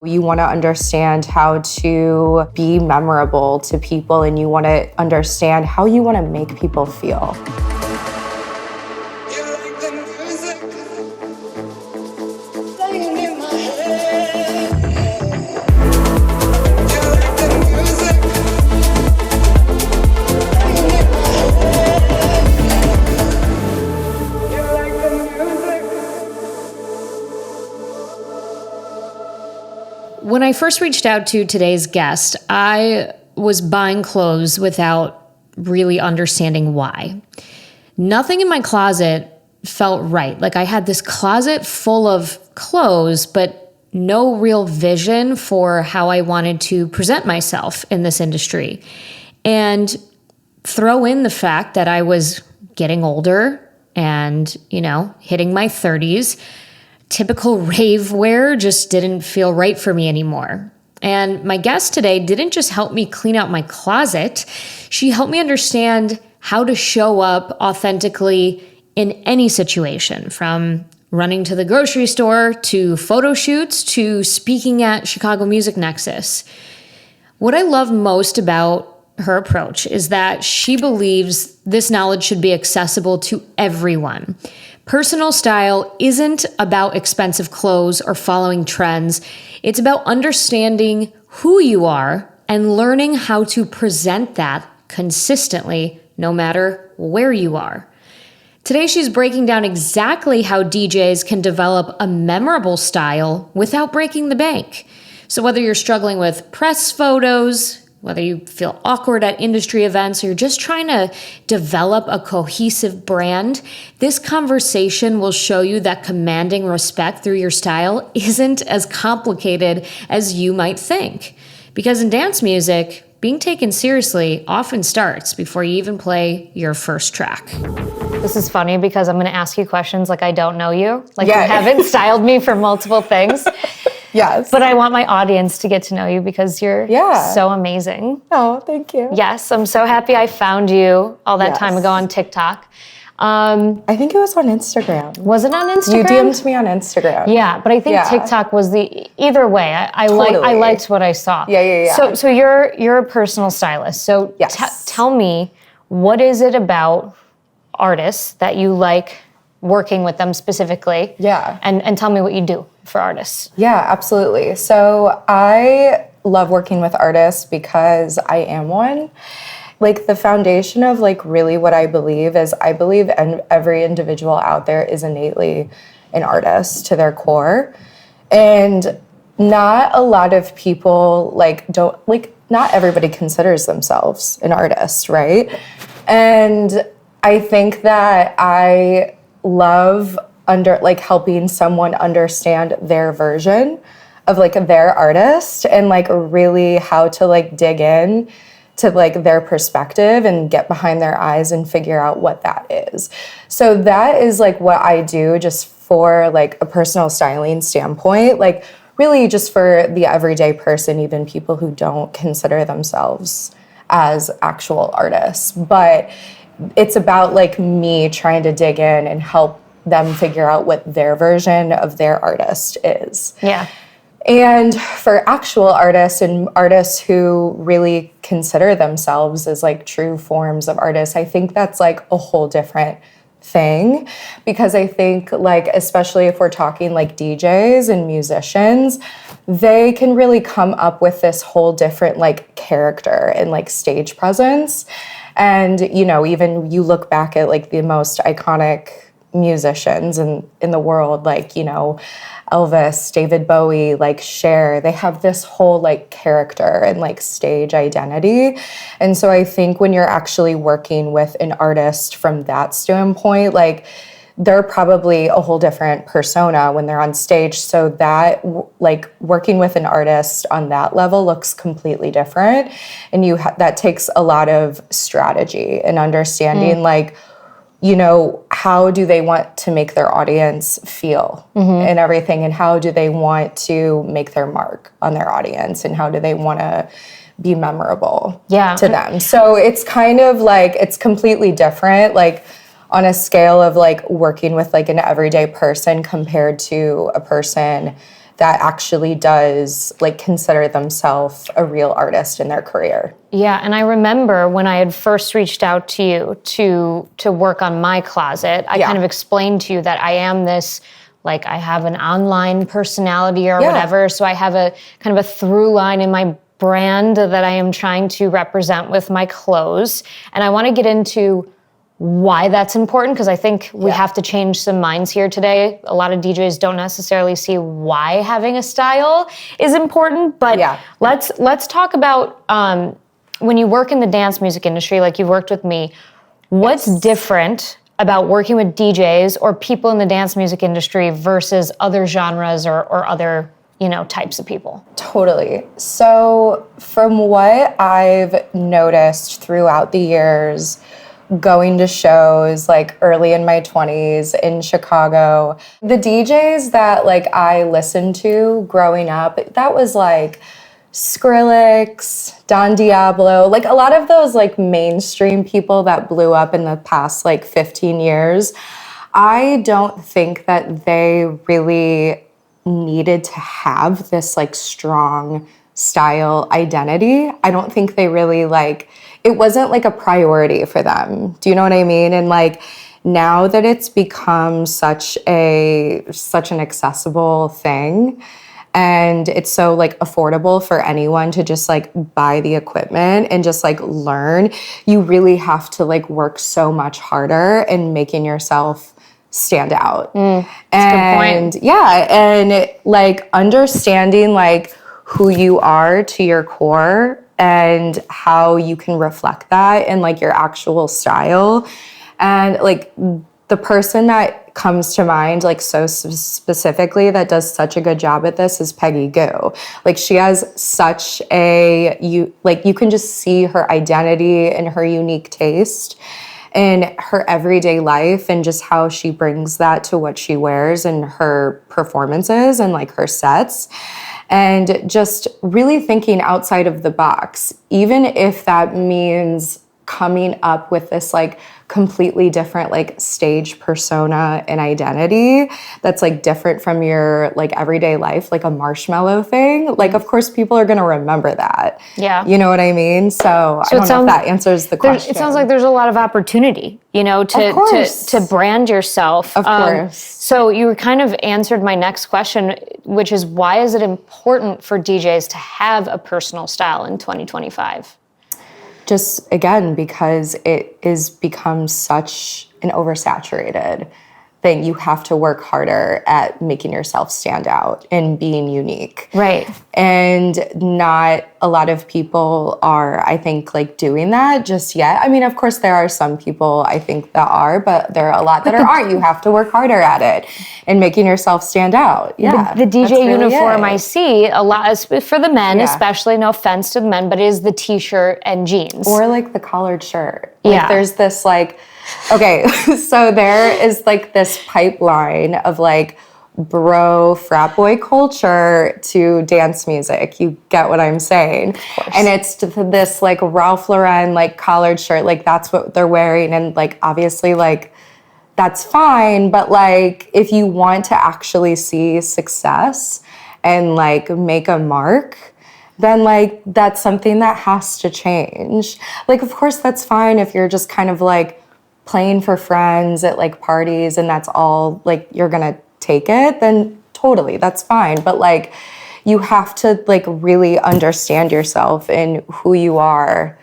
You want to understand how to be memorable to people, and you want to understand how you want to make people feel. When I first reached out to today's guest, I was buying clothes without really understanding why. Nothing in my closet felt right. Like I had this closet full of clothes, but no real vision for how I wanted to present myself in this industry. And throw in the fact that I was getting older and, hitting my 30s. Typical rave wear just didn't feel right for me anymore. And my guest today didn't just help me clean out my closet. She helped me understand how to show up authentically in any situation, from running to the grocery store to photo shoots to speaking at Chicago Music Nexus. What I love most about her approach is that she believes this knowledge should be accessible to everyone. Personal style isn't about expensive clothes or following trends. It's about understanding who you are and learning how to present that consistently, no matter where you are. Today, she's breaking down exactly how DJs can develop a memorable style without breaking the bank. So whether you're struggling with press photos, whether you feel awkward at industry events, or you're just trying to develop a cohesive brand, this conversation will show you that commanding respect through your style isn't as complicated as you might think. Because in dance music, being taken seriously often starts before you even play your first track. This is funny because I'm going to ask you questions like I don't know you. You haven't styled me for multiple things. Yes. But I want my audience to get to know you because you're so amazing. Oh, thank you. Yes, I'm so happy I found you all that time ago on TikTok. I think it was on Instagram. Was it on Instagram? You DM'd me on Instagram. Yeah, but I think TikTok was either way. I liked what I saw. Yeah. So you're a personal stylist. So tell me, what is it about artists that you like working with them specifically? Yeah. And tell me what you do for artists. Yeah, absolutely. So I love working with artists because I am one. The foundation of really what I believe is I believe every individual out there is innately an artist to their core. And not a lot of people not everybody considers themselves an artist, right? And I think that I love helping someone understand their version of their artist and really how to dig in to their perspective and get behind their eyes and figure out what that is. So that is what I do just for a personal styling standpoint, really just for the everyday person, even people who don't consider themselves as actual artists. But it's about me trying to dig in and help them figure out what their version of their artist is. Yeah. And for actual artists and artists who really consider themselves as true forms of artists, I think that's a whole different thing, because I think especially if we're talking DJs and musicians, they can really come up with this whole different character and stage presence. And even you look back at the most iconic musicians in the world, Elvis, David Bowie, Cher, they have this whole character and stage identity. And so I think when you're actually working with an artist from that standpoint, they're probably a whole different persona when they're on stage. So that working with an artist on that level looks completely different. And that takes a lot of strategy and understanding how do they want to make their audience feel and everything, and how do they want to make their mark on their audience, and how do they want to be memorable to them. So it's kind of it's completely different, on a scale of working with an everyday person compared to a person that actually does like consider themselves a real artist in their career. Yeah, and I remember when I had first reached out to you to work on my closet, I kind of explained to you that I am this, like, I have an online personality or whatever, so I have a kind of a through line in my brand that I am trying to represent with my clothes. And I want to get into why that's important, because I think we have to change some minds here today. A lot of DJs don't necessarily see why having a style is important, but let's talk about when you work in the dance music industry, like you've worked with me, what's different about working with DJs or people in the dance music industry versus other genres or other, you know, types of people? Totally. So from what I've noticed throughout the years, going to shows like early in my 20s in Chicago, the DJs that like I listened to growing up, that was like Skrillex, Don Diablo, like a lot of those like mainstream people that blew up in the past like 15 years. I don't think that they really needed to have this like strong style identity. I don't think they really like, it wasn't like a priority for them. Do you know what I mean? And like now that it's become such an accessible thing, and it's so like affordable for anyone to just like buy the equipment and just like learn, you really have to like work so much harder in making yourself stand out. That's and a good point. And like understanding like who you are to your core and how you can reflect that in like your actual style. And like the person that comes to mind like so specifically that does such a good job at this is Peggy Gou. Like she has such you can just see her identity and her unique taste in her everyday life and just how she brings that to what she wears and her performances and like her sets. And just really thinking outside of the box, even if that means coming up with this like completely different like stage persona and identity that's like different from your like everyday life, like a marshmallow thing. Like, of course, people are going to remember that. Yeah. You know what I mean? So I don't know if that answers the question. It sounds like there's a lot of opportunity, you know, to brand yourself. Of course. So you kind of answered my next question, which is why is it important for DJs to have a personal style in 2025? Just again, because it is become such an oversaturated thing. You have to work harder at making yourself stand out and being unique. Right. And not a lot of people are, I think, like doing that just yet. I mean, of course, there are some people I think that are, but there are a lot that aren't. You have to work harder at it and making yourself stand out. Yeah. The DJ uniform I see a lot for the men, especially, no offense to the men, but is the t-shirt and jeans. Or like the collared shirt. Like there's this like, okay, so there is like this pipeline of like bro frat boy culture to dance music. You get what I'm saying? And it's this like Ralph Lauren like collared shirt, like that's what they're wearing. And like obviously like that's fine, but like if you want to actually see success and like make a mark, then like that's something that has to change. Like of course that's fine if you're just kind of like playing for friends at like parties and that's all like you're gonna take it, then totally, that's fine. But like you have to like really understand yourself and who you are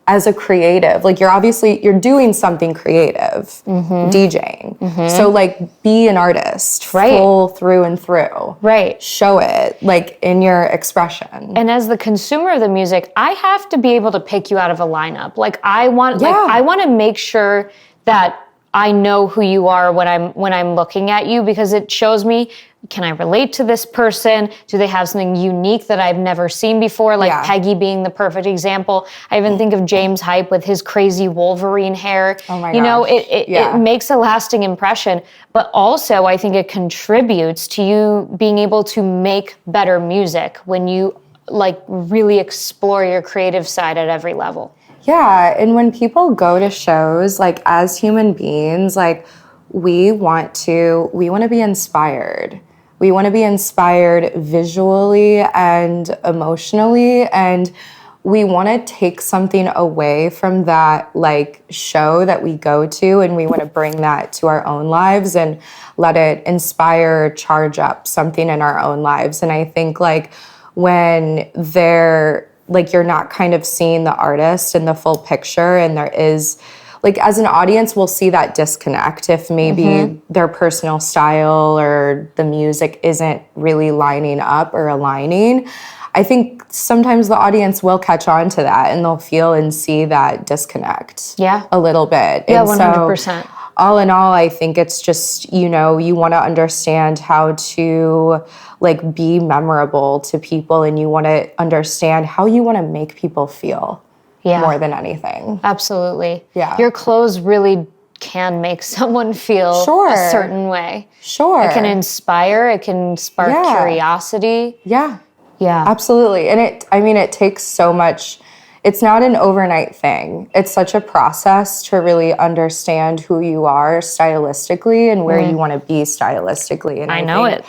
as a creative. Like you're doing something creative, DJing. So like be an artist, full through and through. Right. Show it like in your expression. And as the consumer of the music, I have to be able to pick you out of a lineup. Like I want to make sure that I know who you are when I'm looking at you, because it shows me, can I relate to this person? Do they have something unique that I've never seen before? Like Peggy being the perfect example. I even think of James Hype with his crazy Wolverine hair. Oh my gosh. You know, it makes a lasting impression, but also I think it contributes to you being able to make better music when you like really explore your creative side at every level. Yeah, and when people go to shows, like as human beings, like we want to be inspired We want to be inspired visually and emotionally, and we want to take something away from that like show that we go to, and we want to bring that to our own lives and let it inspire, charge up something in our own lives. And I think like when you're not kind of seeing the artist in the full picture, and there is like, as an audience, we'll see that disconnect if maybe their personal style or the music isn't really lining up or aligning. I think sometimes the audience will catch on to that, and they'll feel and see that disconnect a little bit. Yeah, and 100%. So, all in all, I think it's just, you want to understand how to like be memorable to people, and you want to understand how you want to make people feel more than anything. Absolutely. Yeah. Your clothes really can make someone feel a certain way. Sure. It can inspire, it can spark curiosity. Yeah. Yeah. Absolutely. And it takes so much. It's not an overnight thing. It's such a process to really understand who you are stylistically and where you want to be stylistically. And I know it.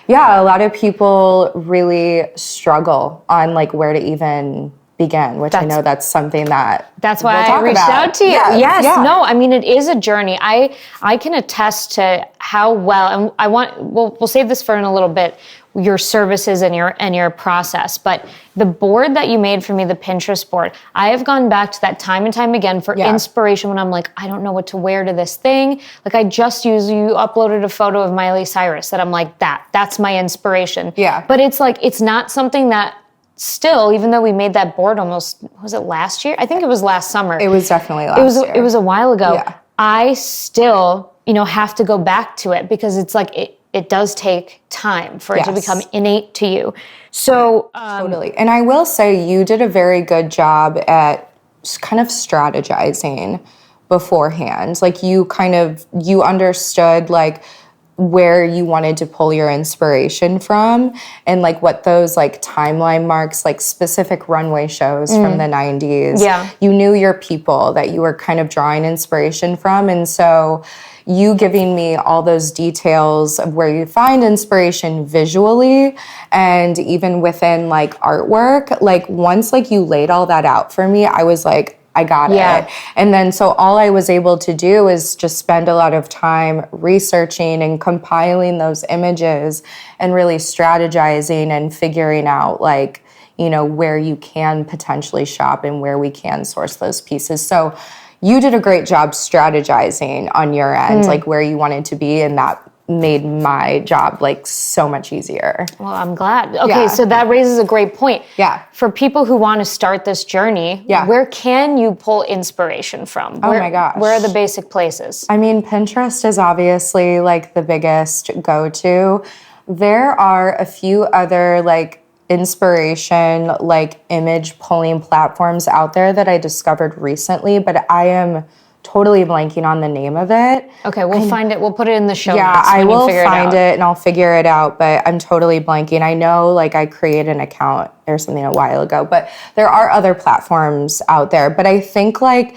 Yeah, a lot of people really struggle on like where to even begin, which I know that's something that's why I reached out to you. Yeah. Yes. Yeah. No, I mean, it is a journey. I can attest to how well, and we'll save this for in a little bit, your services and your process. But the board that you made for me, the Pinterest board, I have gone back to that time and time again for inspiration when I'm like, I don't know what to wear to this thing. Like you uploaded a photo of Miley Cyrus that I'm like, that's my inspiration. Yeah. But it's like, it's not something that still, even though we made that board almost, was it last year? I think it was last summer. It was definitely last year. It was a while ago. Yeah. I still, have to go back to it because it's like, it does take time for it to become innate to you. So totally. And I will say you did a very good job at kind of strategizing beforehand. Like you understood like where you wanted to pull your inspiration from, and like what those like timeline marks, like specific runway shows from the 90s. Yeah. You knew your people that you were kind of drawing inspiration from. And so you giving me all those details of where you find inspiration visually and even within like artwork, like once like you laid all that out for me, I was like, I got it. And then so all I was able to do is just spend a lot of time researching and compiling those images and really strategizing and figuring out like, where you can potentially shop and where we can source those pieces. So you did a great job strategizing on your end, like where you wanted to be, and that made my job like so much easier. Well, I'm glad. Okay, so that raises a great point. Yeah. For people who want to start this journey, where can you pull inspiration from? Oh my gosh. Where are the basic places? I mean, Pinterest is obviously like the biggest go-to. There are a few other like inspiration, like image pulling platforms out there that I discovered recently, but I am totally blanking on the name of it. Okay, we'll find it. We'll put it in the show notes. Yeah, I will find it and I'll figure it out, but I'm totally blanking. I know like I created an account or something a while ago, but there are other platforms out there. But I think like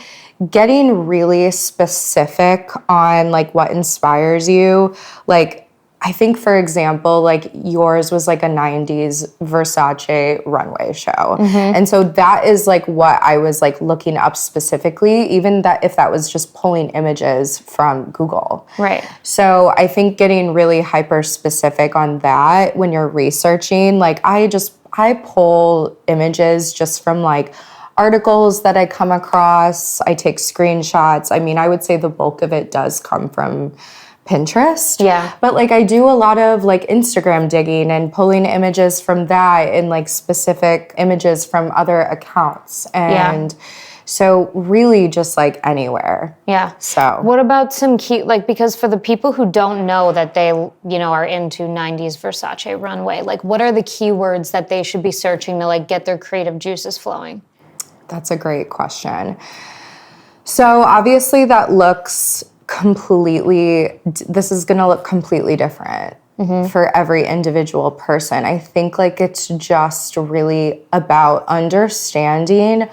getting really specific on like what inspires you, like I think, for example, like yours was like a 90s Versace runway show. And so that is like what I was like looking up specifically, even that if that was just pulling images from Google. Right. So I think getting really hyper specific on that when you're researching, like I pull images just from like articles that I come across. I take screenshots. I mean, I would say the bulk of it does come from Pinterest. Yeah. But like I do a lot of like Instagram digging and pulling images from that and like specific images from other accounts. And so really just like anywhere. Yeah. So what about some key, like, because for the people who don't know that they, are into 90s Versace runway, like what are the keywords that they should be searching to like get their creative juices flowing? That's a great question. So obviously that looks this is going to look completely different for every individual person. I think like it's just really about understanding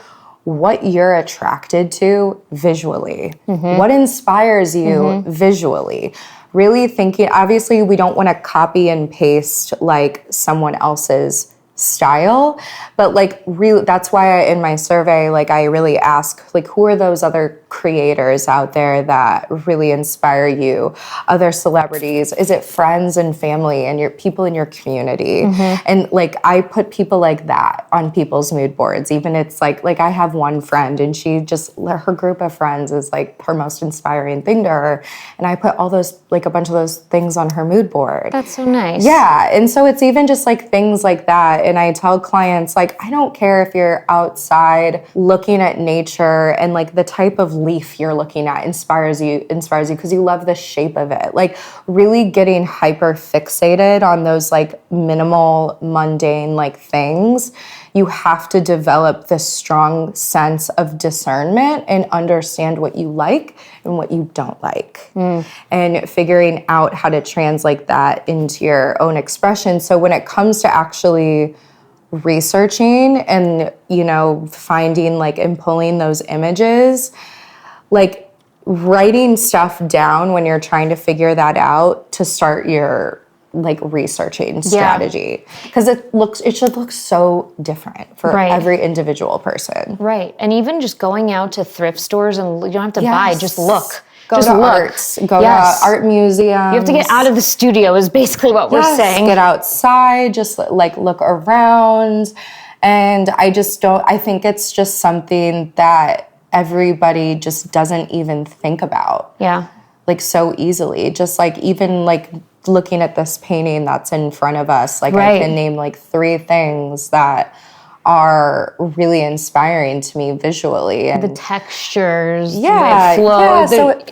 what you're attracted to visually, what inspires you visually. really thinking, obviously we don't want to copy and paste like someone else's style, but like really, that's why in my survey, like I really ask, like, who are those other creators out there that really inspire you? Other celebrities? Is it friends and family and your people in your community? And like I put people like that on people's mood boards. Even it's like I have one friend and she just, her group of friends is like her most inspiring thing to her, and I put all those, like a bunch of those things on her mood board. That's so nice. Yeah, and so it's even just like things like that. And I tell clients, like, I don't care if you're outside looking at nature and like the type of leaf you're looking at inspires you because you love the shape of it. Like really getting hyper fixated on those like minimal, mundane like things. You have to develop this strong sense of discernment and understand what you like and what you don't like. And figuring out how to translate that into your own expression. So when it comes to actually researching and, you know, finding like and pulling those images, like writing stuff down when you're trying to figure that out to start your like researching strategy, because it should look so different for every individual person. Right. And even just going out to thrift stores, and you don't have to buy, just look. Go to arts, go to art museums. You have to get out of the studio is basically what we're saying. Get outside, just like look around. And I think it's just something that everybody just doesn't even think about. Yeah. Like so easily. Just like even like looking at this painting that's in front of us, like I can name like 3 things that are really inspiring to me visually. And the textures, the flow. Yeah, so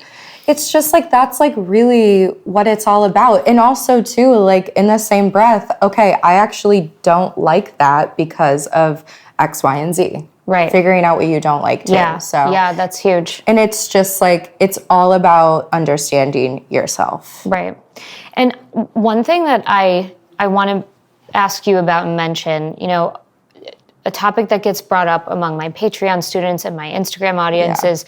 it's just like, that's like really what it's all about. And also too, like in the same breath, okay, I actually don't like that because of X, Y, and Z. Right. Figuring out what you don't like too. Yeah. So yeah, that's huge. And it's just like, it's all about understanding yourself. Right. And one thing that I want to ask you about and mention, you know, a topic that gets brought up among my Patreon students and my Instagram audience is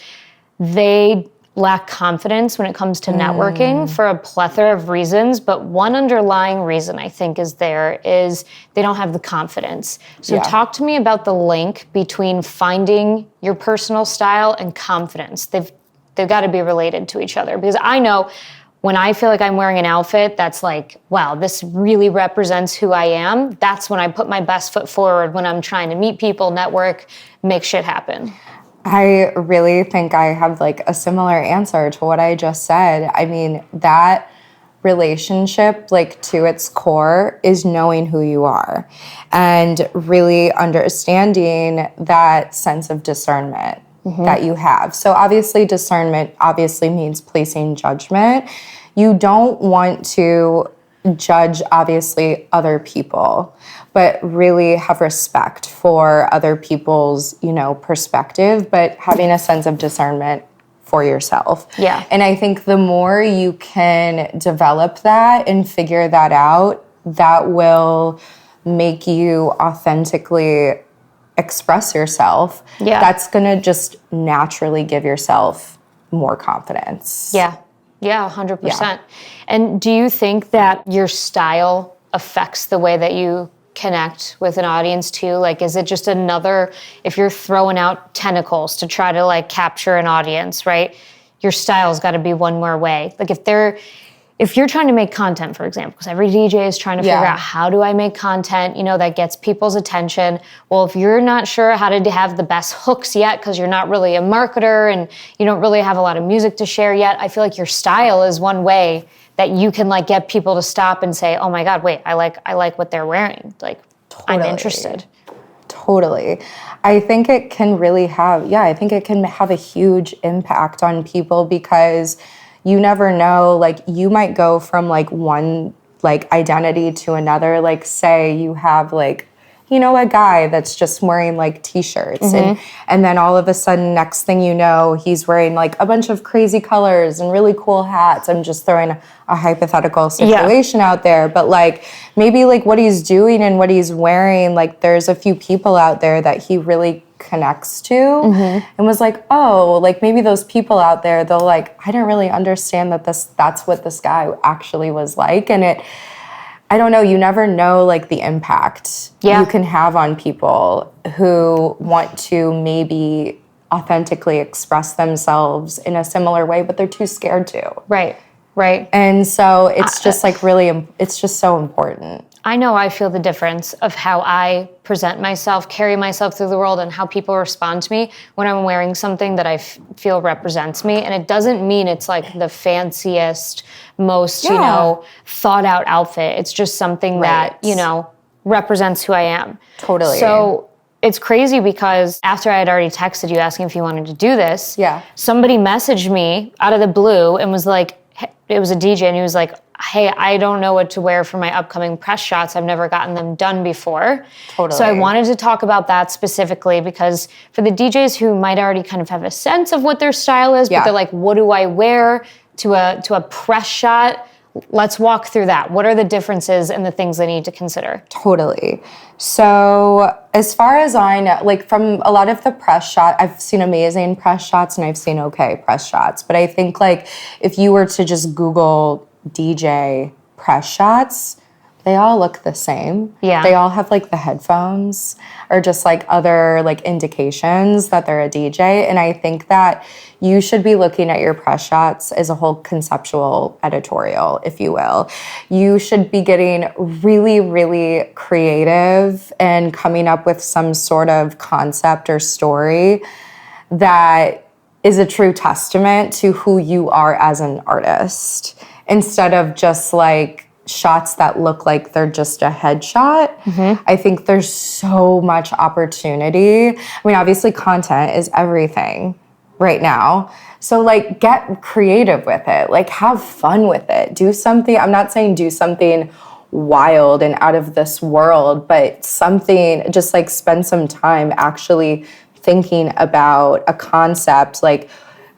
they lack confidence when it comes to networking for a plethora of reasons. But one underlying reason I think is they don't have the confidence. So talk to me about the link between finding your personal style and confidence. They've got to be related to each other, because I know when I feel like I'm wearing an outfit that's like, wow, this really represents who I am, that's when I put my best foot forward when I'm trying to meet people, network, make shit happen. I really think I have like a similar answer to what I just said. I mean, that relationship, like to its core, is knowing who you are and really understanding that sense of discernment that you have. So obviously discernment obviously means placing judgment. You don't want to judge obviously other people, but really have respect for other people's, you know, perspective, but having a sense of discernment for yourself. Yeah. And I think the more you can develop that and figure that out, that will make you authentically express yourself. Yeah. That's going to just naturally give yourself more confidence. Yeah. Yeah, 100%. And do you think that your style affects the way that you connect with an audience too? Like, is it just another, if you're throwing out tentacles to try to like capture an audience, right? Your style's got to be one more way. Like if you're trying to make content, for example, because every DJ is trying to figure out, how do I make content, you know, that gets people's attention? Well, if you're not sure how to have the best hooks yet, because you're not really a marketer and you don't really have a lot of music to share yet, I feel like your style is one way that you can like get people to stop and say, oh my God, wait, I like what they're wearing. Like, I'm interested. Totally. I think it can really have, I think it can have a huge impact on people, because you never know, like you might go from like one like identity to another. Like say you have like, a guy that's just wearing like t-shirts and then all of a sudden next thing you know he's wearing like a bunch of crazy colors and really cool hats. I'm just throwing a hypothetical situation out there, but like maybe like what he's doing and what he's wearing, like there's a few people out there that he really connects to and was like, oh, like maybe those people out there, they'll like, I didn't really understand that's what this guy actually was like. And I don't know, you never know like the impact you can have on people who want to maybe authentically express themselves in a similar way, but they're too scared to. Right. And so it's just like really, it's just so important. I know I feel the difference of how I present myself, carry myself through the world, and how people respond to me when I'm wearing something that I feel represents me. And it doesn't mean it's like the fanciest, most, thought out outfit. It's just something that, represents who I am. Totally. So it's crazy because after I had already texted you asking if you wanted to do this, somebody messaged me out of the blue and was like, it was a DJ, and he was like, hey, I don't know what to wear for my upcoming press shots. I've never gotten them done before. Totally. So I wanted to talk about that specifically because for the DJs who might already kind of have a sense of what their style is, but they're like, what do I wear to a press shot? Let's walk through that. What are the differences and the things they need to consider? Totally. So as far as I know, like from a lot of the press shot, I've seen amazing press shots and I've seen okay press shots. But I think like if you were to just Google DJ press shots, they all look the same. Yeah. They all have like the headphones or just like other like indications that they're a DJ. And I think that you should be looking at your press shots as a whole conceptual editorial, if you will. You should be getting really, really creative and coming up with some sort of concept or story that is a true testament to who you are as an artist, instead of just like shots that look like they're just a headshot. I think there's so much opportunity. I mean, obviously content is everything right now. So like get creative with it, like have fun with it. Do something, I'm not saying do something wild and out of this world, but something, just like spend some time actually thinking about a concept, like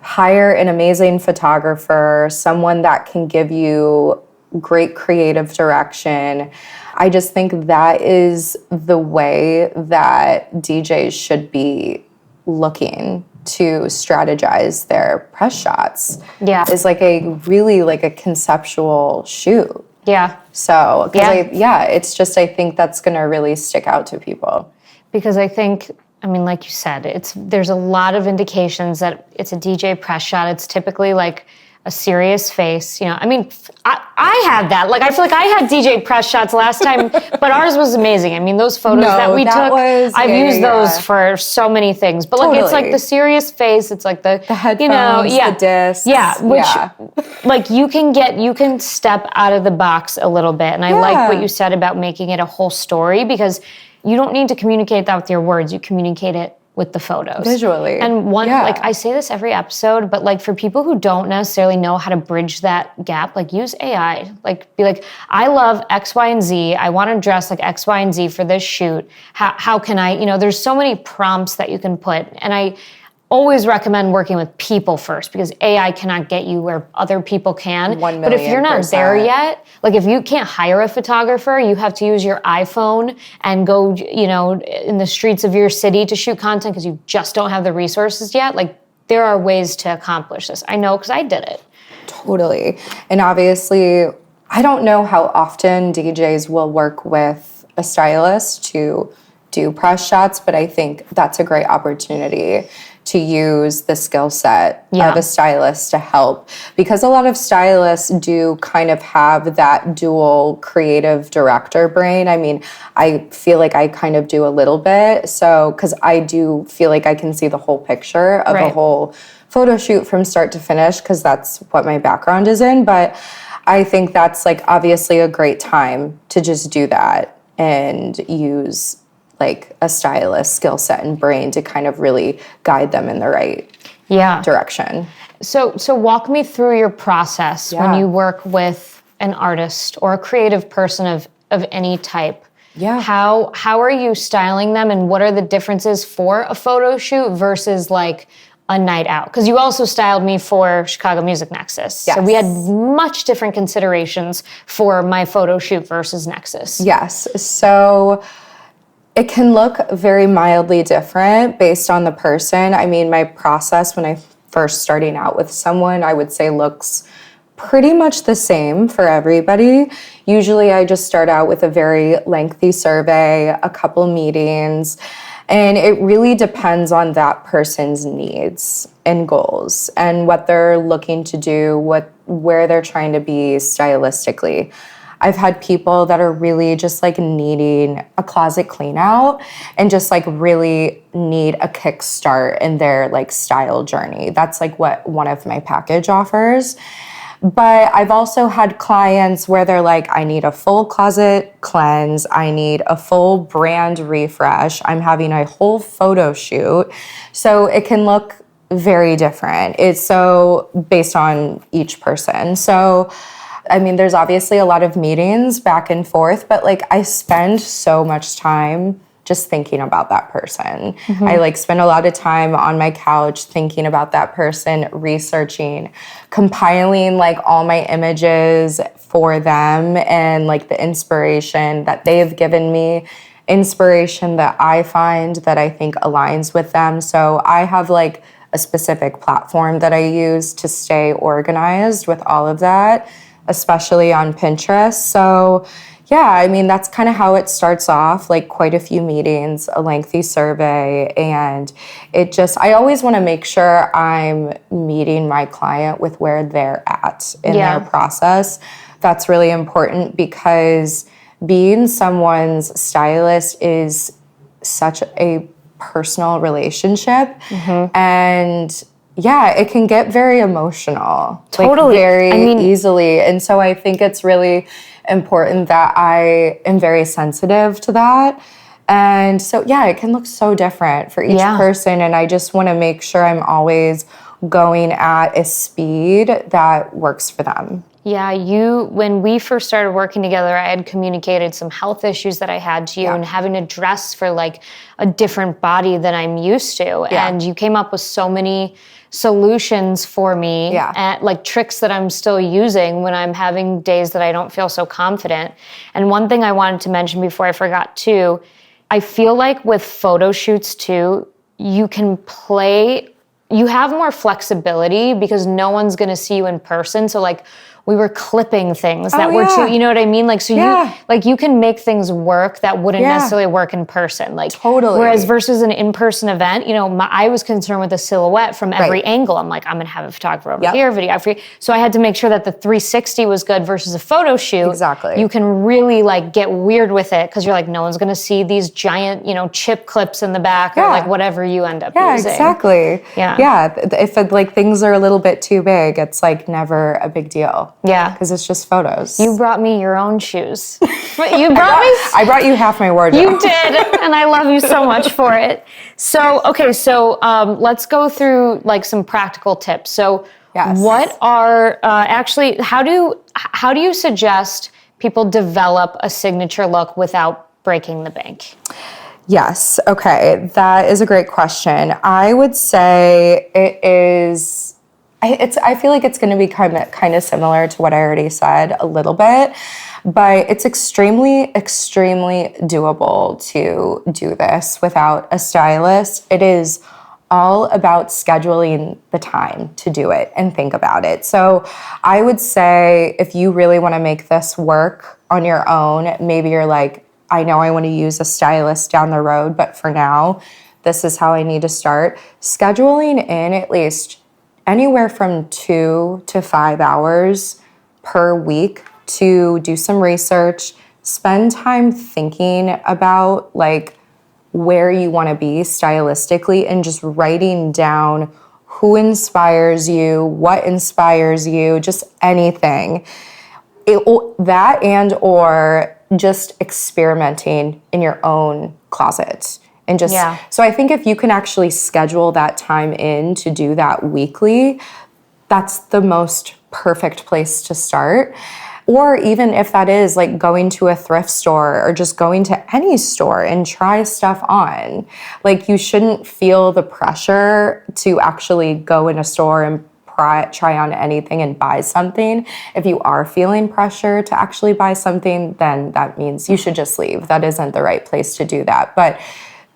hire an amazing photographer, someone that can give you great creative direction. I just think that is the way that DJs should be looking to strategize their press shots. Yeah. Is like a really like a conceptual shoot. Yeah. So, it's just, I think that's going to really stick out to people. Because I think, I mean, like you said, there's a lot of indications that it's a DJ press shot. It's typically like a serious face, I mean, I had that. Like, I feel like I had DJ press shots last time, but ours was amazing. I mean, those photos that we took, I've used those for so many things. But like, it's like the serious face. It's like the headphones, the discs. Yeah, which like you can step out of the box a little bit. And I like what you said about making it a whole story, because you don't need to communicate that with your words. You communicate it with the photos. Visually. And like I say this every episode, but like for people who don't necessarily know how to bridge that gap, like use AI. Like be like, I love X, Y, and Z. I want to dress like X, Y, and Z for this shoot. How can I, there's so many prompts that you can put. And I always recommend working with people first, because AI cannot get you where other people can. 1,000,000%. But if you're not there yet, like if you can't hire a photographer, you have to use your iPhone and go, in the streets of your city to shoot content because you just don't have the resources yet. Like there are ways to accomplish this. I know because I did it. Totally. And obviously, I don't know how often DJs will work with a stylist to do press shots, but I think that's a great opportunity to use the skill set of a stylist to help, because a lot of stylists do kind of have that dual creative director brain. I mean, I feel like I kind of do a little bit. So, because I do feel like I can see the whole picture of a whole photo shoot from start to finish, because that's what my background is in. But I think that's like obviously a great time to just do that and use like a stylist skill set and brain to kind of really guide them in the right direction. So walk me through your process when you work with an artist or a creative person of any type. Yeah. How are you styling them, and what are the differences for a photo shoot versus like a night out? Because you also styled me for Chicago Music Nexus. Yes. So we had much different considerations for my photo shoot versus Nexus. Yes. So it can look very mildly different based on the person. I mean, my process when I first starting out with someone, I would say looks pretty much the same for everybody. Usually I just start out with a very lengthy survey, a couple meetings, and it really depends on that person's needs and goals and what they're looking to do, where they're trying to be stylistically. I've had people that are really just like needing a closet clean out and just like really need a kickstart in their like style journey. That's like what one of my package offers. But I've also had clients where they're like, I need a full closet cleanse. I need a full brand refresh. I'm having a whole photo shoot. So it can look very different. It's so based on each person. So, I mean, there's obviously a lot of meetings back and forth, but like I spend so much time just thinking about that person. I like spend a lot of time on my couch thinking about that person, researching, compiling like all my images for them and like the inspiration that they've given me, inspiration that I find that I think aligns with them. So I have like a specific platform that I use to stay organized with all of that, especially on Pinterest. So yeah, I mean, that's kind of how it starts off, like quite a few meetings, a lengthy survey, and I always want to make sure I'm meeting my client with where they're at in their process. That's really important because being someone's stylist is such a personal relationship, and yeah, it can get very emotional. Totally. Like very easily. And so I think it's really important that I am very sensitive to that. And so, yeah, it can look so different for each person. And I just want to make sure I'm always going at a speed that works for them. Yeah, when we first started working together, I had communicated some health issues that I had to you and having to dress for like a different body than I'm used to. And you came up with so many solutions for me and like tricks that I'm still using when I'm having days that I don't feel so confident. And one thing I wanted to mention before I forgot too, I feel like with photo shoots too, you have more flexibility because no one's going to see you in person. So like we were clipping things that were too, you know what I mean? Like, so you can make things work that wouldn't necessarily work in person. Like, totally. Whereas versus an in-person event, you know, I was concerned with the silhouette from every angle. I'm like, I'm going to have a photographer over here, videographer. So I had to make sure that the 360 was good versus a photo shoot. Exactly. You can really like get weird with it because you're like, no one's going to see these giant, you know, chip clips in the back or like whatever you end up using. Exactly. Yeah. If like things are a little bit too big, it's like never a big deal. Yeah. Because it's just photos. You brought me your own shoes. I brought you half my wardrobe. You did, and I love you so much for it. So, okay, let's go through like some practical tips. So, what are actually how do you suggest people develop a signature look without breaking the bank? Yes. Okay, that is a great question. I would say it is. I feel like it's going to be kind of similar to what I already said a little bit, but it's extremely, extremely doable to do this without a stylist. It is all about scheduling the time to do it and think about it. So I would say if you really want to make this work on your own, maybe you're like, I know I want to use a stylist down the road, but for now, this is how I need to start. Scheduling in at least anywhere from 2 to 5 hours per week to do some research, spend time thinking about like where you want to be stylistically and just writing down who inspires you, what inspires you, just anything. That and or just experimenting in your own closet. And just, so I think if you can actually schedule that time in to do that weekly, that's the most perfect place to start. Or even if that is like going to a thrift store or just going to any store and try stuff on. Like you shouldn't feel the pressure to actually go in a store and try on anything and buy something. If you are feeling pressure to actually buy something, then that means you should just leave. That isn't the right place to do that. But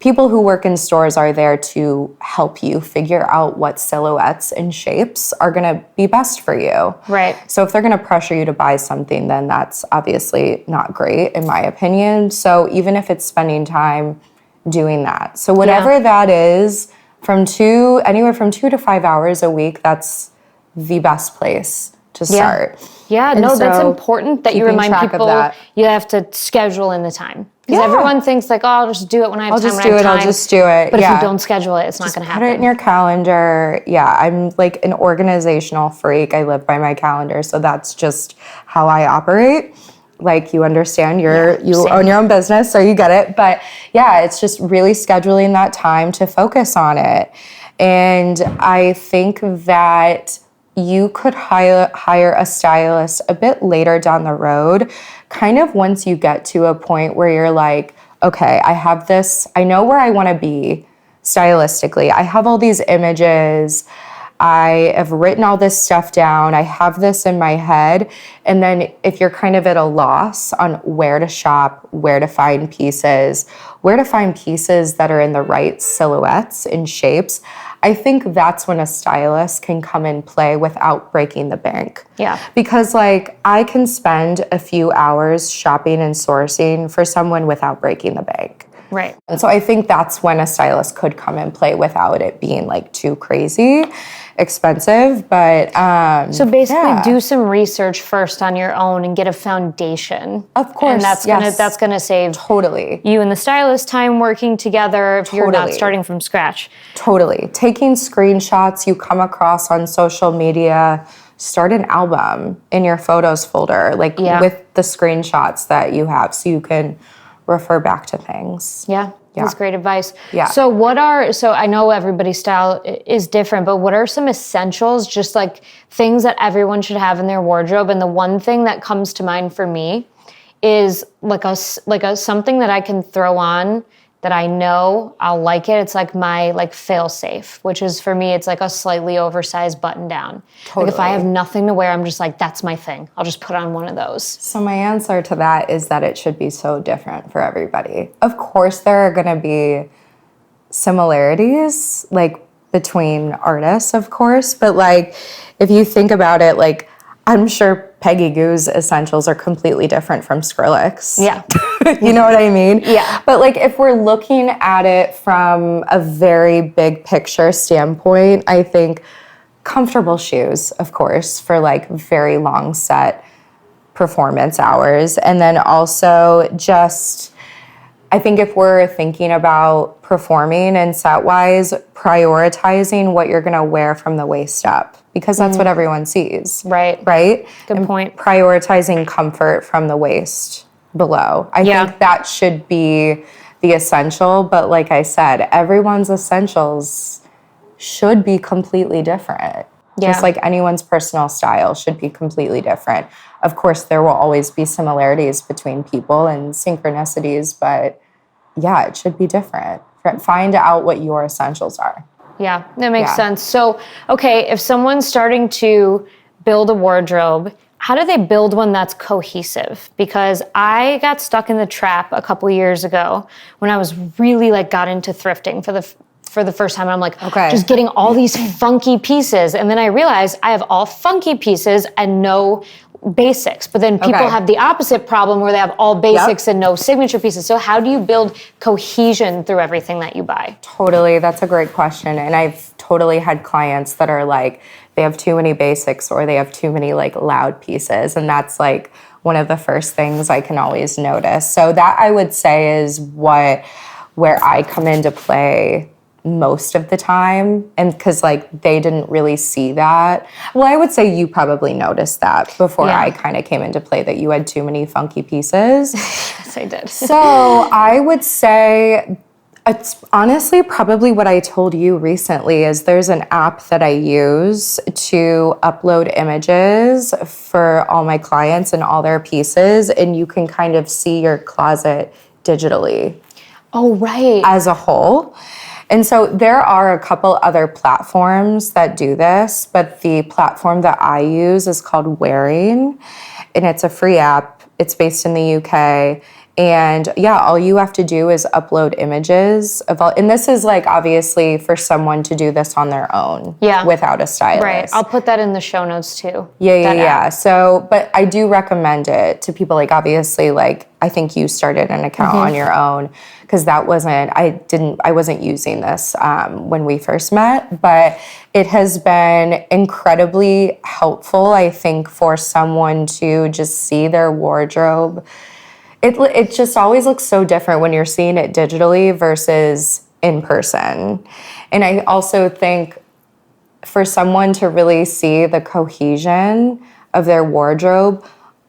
people who work in stores are there to help you figure out what silhouettes and shapes are going to be best for you. Right. So if they're going to pressure you to buy something, then that's obviously not great, in my opinion. So even if it's spending time doing that. So whatever that is, anywhere from 2 to 5 hours a week, that's the best place to start. Yeah, no, that's important that you remind people you have to schedule in the time. Because everyone thinks like, oh, I'll just do it when I have time. I'll just do it. But if you don't schedule it, it's not going to happen. Put it in your calendar. Yeah, I'm like an organizational freak. I live by my calendar. So that's just how I operate. Like you understand, you own your own business, so you get it. But yeah, it's just really scheduling that time to focus on it. And I think that you could hire a stylist a bit later down the road, kind of once you get to a point where you're like, okay, I have this, I know where I want to be stylistically. I have all these images. I have written all this stuff down. I have this in my head. And then if you're kind of at a loss on where to shop, where to find pieces that are in the right silhouettes and shapes, I think that's when a stylist can come in play without breaking the bank. Yeah. Because like I can spend a few hours shopping and sourcing for someone without breaking the bank. Right. And so I think that's when a stylist could come and play without it being like too crazy expensive. But so basically do some research first on your own and get a foundation. Of course. And that's gonna save you and the stylist time working together if you're not starting from scratch. Totally. Taking screenshots you come across on social media, start an album in your photos folder, like with the screenshots that you have so you can refer back to things. Yeah. That's great advice. Yeah. So I know everybody's style is different, but what are some essentials, just like things that everyone should have in their wardrobe? And the one thing that comes to mind for me is like a something that I can throw on that I know I'll like it. It's like my fail safe, which is for me, it's like a slightly oversized button down. Totally. Like if I have nothing to wear, I'm just like, that's my thing. I'll just put on one of those. So my answer to that is that it should be so different for everybody. Of course, there are going to be similarities like between artists, of course, but like if you think about it, like I'm sure Peggy Gou's essentials are completely different from Skrillex. Yeah. You know what I mean? Yeah. But like if we're looking at it from a very big picture standpoint, I think comfortable shoes, of course, for like very long set performance hours. And then also just, I think if we're thinking about performing and set-wise, prioritizing what you're going to wear from the waist up, because that's what everyone sees. Right. Right? Good point. Prioritizing comfort from the waist below. I think that should be the essential, but like I said, everyone's essentials should be completely different. Yeah. Just like anyone's personal style should be completely different. Of course, there will always be similarities between people and synchronicities, but yeah, it should be different. Find out what your essentials are. Yeah, that makes sense. So, okay, if someone's starting to build a wardrobe, how do they build one that's cohesive? Because I got stuck in the trap a couple years ago when I was really got into thrifting for the first time. And I'm like, just getting all these funky pieces. And then I realized I have all funky pieces and no basics. But then people have the opposite problem where they have all basics and no signature pieces. So how do you build cohesion through everything that you buy? Totally. That's a great question. And I've totally had clients that are like, they have too many basics or they have too many loud pieces. And that's one of the first things I can always notice. So that I would say is where I come into play most of the time, and because they didn't really see that. Well, I would say you probably noticed that before I kind of came into play, that you had too many funky pieces. Yes, I did. So I would say It's honestly probably what I told you recently is there's an app that I use to upload images for all my clients and all their pieces, and you can kind of see your closet digitally. Oh, right. As a whole. And so there are a couple other platforms that do this, but the platform that I use is called Wearing, and it's a free app. It's based in the UK. And yeah, all you have to do is upload images of all, and this is like obviously for someone to do this on their own without a stylist. Right. I'll put that in the show notes too. Yeah. So, but I do recommend it to people. Like obviously, like I think you started an account on your own because I wasn't using this when we first met, but it has been incredibly helpful, I think, for someone to just see their wardrobe. It just always looks so different when you're seeing it digitally versus in person. And I also think for someone to really see the cohesion of their wardrobe,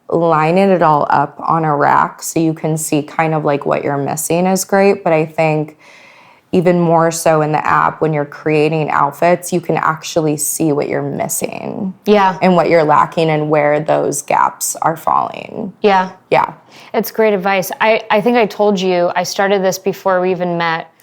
lining it all up on a rack so you can see kind of like what you're missing is great. But I think even more so in the app, when you're creating outfits, you can actually see what you're missing. Yeah. And what you're lacking and where those gaps are falling. Yeah. Yeah. It's great advice. I think I told you, I started this before we even met.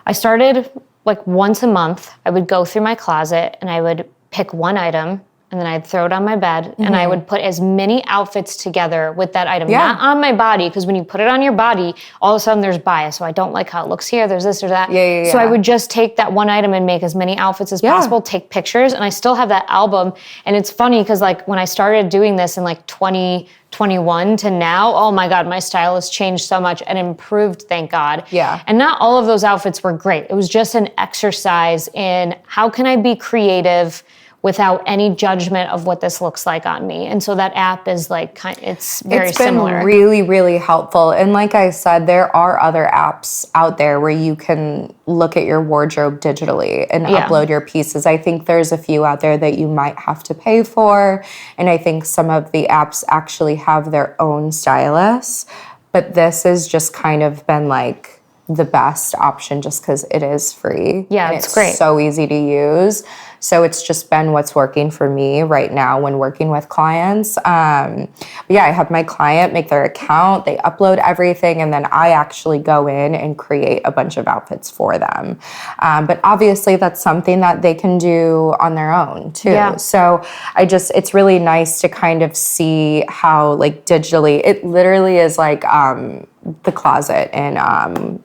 I started like once a month. I would go through my closet and I would pick one item and then I'd throw it on my bed and I would put as many outfits together with that item, not on my body, because when you put it on your body, all of a sudden there's bias. So I don't like how it looks here, there's this or that. So I would just take that one item and make as many outfits as possible, take pictures, and I still have that album. And it's funny because like when I started doing this in like 2021 to now, oh my God, my style has changed so much and improved, thank God. Yeah. And not all of those outfits were great. It was just an exercise in how can I be creative without any judgment of what this looks like on me. And so that app is like, it's very similar. It's been really, really helpful. And like I said, there are other apps out there where you can look at your wardrobe digitally and upload your pieces. I think there's a few out there that you might have to pay for. And I think some of the apps actually have their own stylists. But this has just kind of been like the best option just because it is free. Yeah, and it's great. So easy to use. So it's just been what's working for me right now when working with clients. But yeah, I have my client make their account, they upload everything, and then I actually go in and create a bunch of outfits for them. But obviously that's something that they can do on their own too. Yeah. So it's really nice to kind of see how like digitally, it literally is like the closet in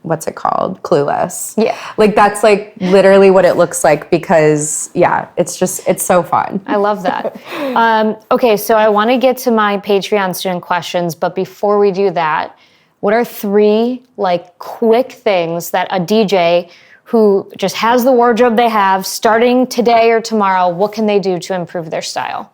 what's it called? Clueless. Yeah. Like that's like literally what it looks like because it's so fun. I love that. Okay, so I want to get to my Patreon student questions, but before we do that, what are 3 like quick things that a DJ who just has the wardrobe they have starting today or tomorrow, what can they do to improve their style?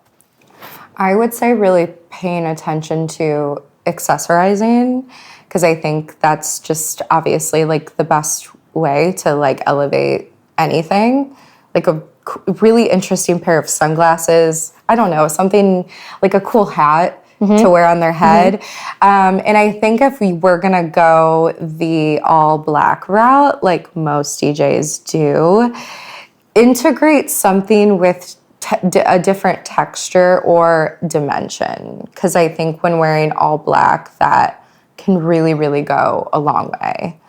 I would say really paying attention to accessorizing, because I think that's just obviously like the best way to like elevate anything. Like a really interesting pair of sunglasses, I don't know, something like a cool hat to wear on their head. And I think if we were gonna go the all black route, like most DJs do, integrate something with a different texture or dimension. Because I think when wearing all black, that can really, really go a long way.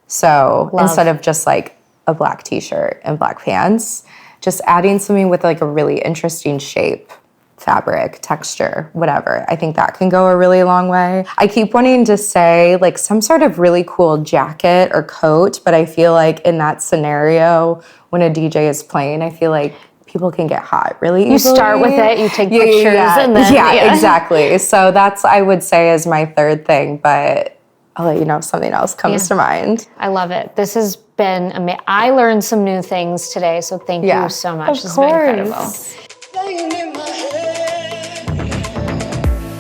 So instead of just like a black t-shirt and black pants, just adding something with like a really interesting shape, fabric, texture, whatever. I think that can go a really long way. I keep wanting to say like some sort of really cool jacket or coat, but I feel like in that scenario, when a DJ is playing, I feel like people can get hot really easily. You start with it, you take pictures, and then... Yeah, exactly. So that's, I would say, is my 3rd thing, but I'll let you know if something else comes to mind. I love it. This has been amazing. I learned some new things today, so thank you so much. This has been incredible.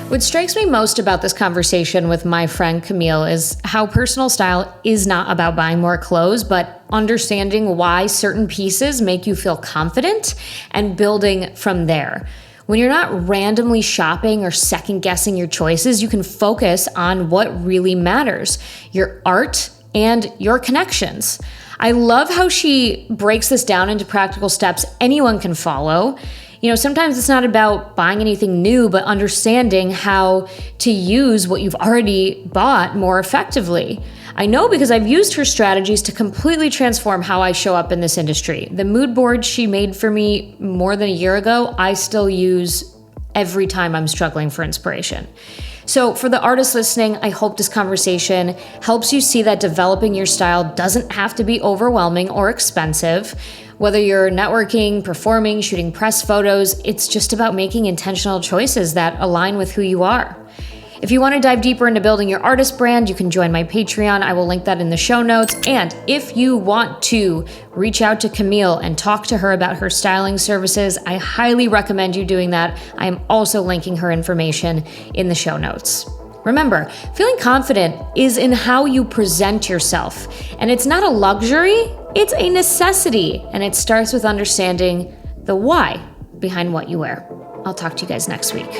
What strikes me most about this conversation with my friend Camille is how personal style is not about buying more clothes, but understanding why certain pieces make you feel confident and building from there. When you're not randomly shopping or second guessing your choices, you can focus on what really matters: your art, and your connections. I love how she breaks this down into practical steps anyone can follow. Sometimes it's not about buying anything new, but understanding how to use what you've already bought more effectively. I know because I've used her strategies to completely transform how I show up in this industry. The mood board she made for me more than a year ago, I still use every time I'm struggling for inspiration. So for the artists listening, I hope this conversation helps you see that developing your style doesn't have to be overwhelming or expensive. Whether you're networking, performing, shooting press photos, it's just about making intentional choices that align with who you are. If you want to dive deeper into building your artist brand, you can join my Patreon. I will link that in the show notes. And if you want to reach out to Camille and talk to her about her styling services, I highly recommend you doing that. I am also linking her information in the show notes. Remember, feeling confident is in how you present yourself. And it's not a luxury, it's a necessity. And it starts with understanding the why behind what you wear. I'll talk to you guys next week.